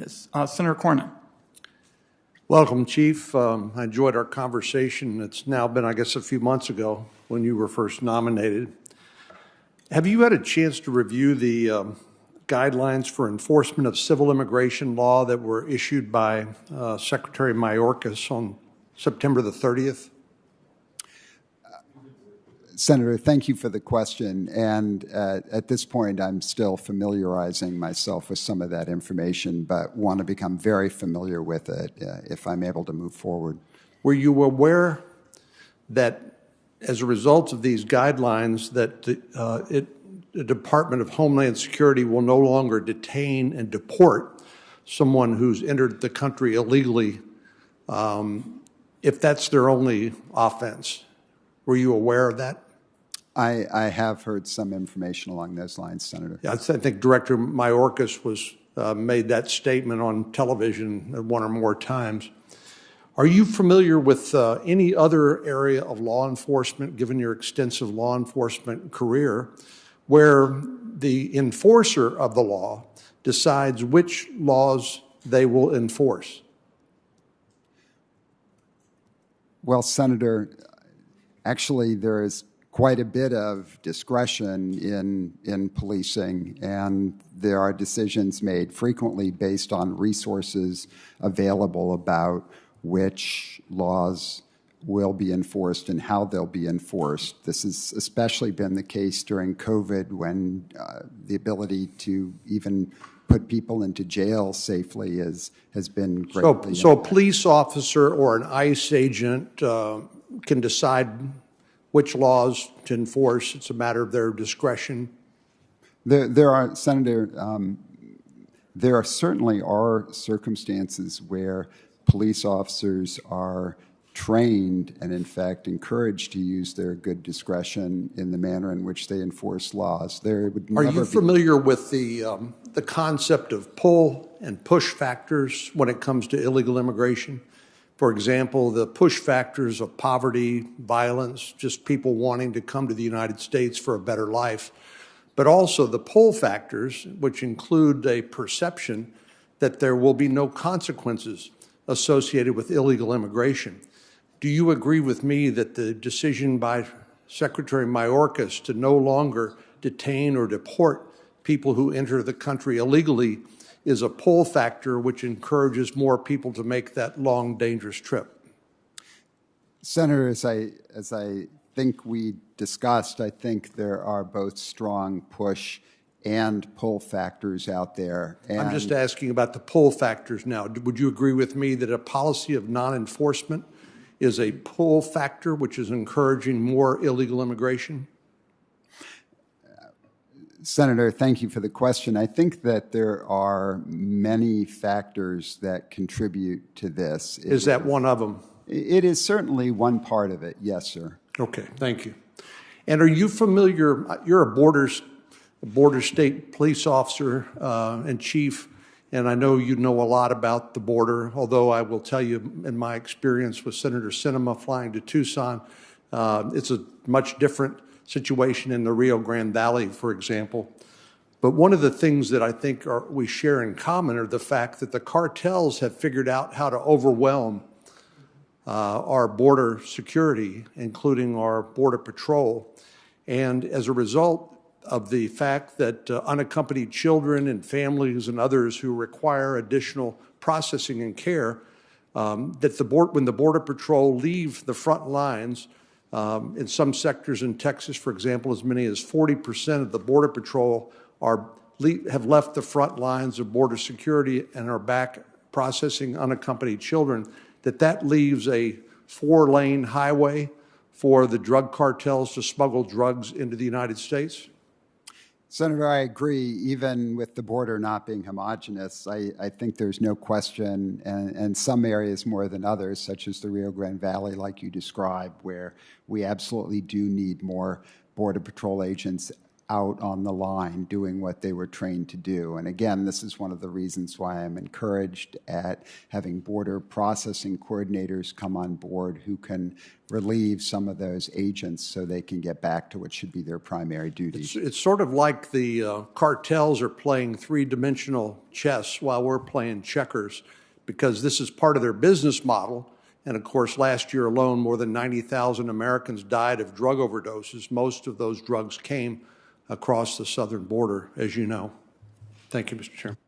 Yes. Senator Cornyn. Welcome, Chief. I enjoyed our conversation. It's now been, I guess, a few months ago when you were first nominated. Have you had a chance to review the guidelines for enforcement of civil immigration law that were issued by Secretary Mayorkas on September the 30th? Senator, thank you for the question. And at this point, I'm still familiarizing myself with some of that information, but want to become very familiar with it if I'm able to move forward. Were you aware that as a result of these guidelines that the Department of Homeland Security will no longer detain and deport someone who's entered the country illegally if that's their only offense? Were you aware of that? I have heard some information along those lines, Senator. Yeah, I think Director Mayorkas made that statement on television one or more times. Are you familiar with any other area of law enforcement, given your extensive law enforcement career, where the enforcer of the law decides which laws they will enforce? Well, Senator, actually there is quite a bit of discretion in policing, and there are decisions made frequently based on resources available about which laws will be enforced and how they'll be enforced. This has especially been the case during COVID, when the ability to even put people into jail safely has been greatly So a police officer or an ICE agent can decide which laws to enforce. It's a matter of their discretion. There are, Senator, there certainly are circumstances where police officers are trained and, in fact, encouraged to use their good discretion in the manner in which they enforce laws. Are you familiar with the concept of pull and push factors when it comes to illegal immigration? For example, the push factors of poverty, violence, just people wanting to come to the United States for a better life, but also the pull factors, which include a perception that there will be no consequences associated with illegal immigration. Do you agree with me that the decision by Secretary Mayorkas to no longer detain or deport people who enter the country illegally is a pull factor which encourages more people to make that long, dangerous trip? Senator, as I think we discussed, I think there are both strong push and pull factors out there. And I'm just asking about the pull factors now. Would you agree with me that a policy of non-enforcement is a pull factor which is encouraging more illegal immigration? Senator, thank you for the question. I think that there are many factors that contribute to this. Is that one of them? It is certainly one part of it, yes, sir. Okay, thank you. And are you familiar, you're a border state police officer and chief, and I know you know a lot about the border, although I will tell you, in my experience with Senator Sinema flying to Tucson, it's a much different situation in the Rio Grande Valley, for example. But one of the things that I think we share in common are the fact that the cartels have figured out how to overwhelm our border security, including our border patrol. And as a result of the fact that unaccompanied children and families and others who require additional processing and care, that when the Border Patrol leave the front lines, in some sectors in Texas, for example, as many as 40% of the Border Patrol have left the front lines of border security and are back processing unaccompanied children, that leaves a 4-lane highway for the drug cartels to smuggle drugs into the United States? Senator, I agree. Even with the border not being homogenous, I think there's no question, and some areas more than others, such as the Rio Grande Valley, like you described, where we absolutely do need more Border Patrol agents out on the line doing what they were trained to do. And again, this is one of the reasons why I'm encouraged at having border processing coordinators come on board who can relieve some of those agents so they can get back to what should be their primary duties. It's sort of like the cartels are playing three-dimensional chess while we're playing checkers, because this is part of their business model. And of course, last year alone, more than 90,000 Americans died of drug overdoses. Most of those drugs came across the southern border, as you know. Thank you, Mr. Chairman.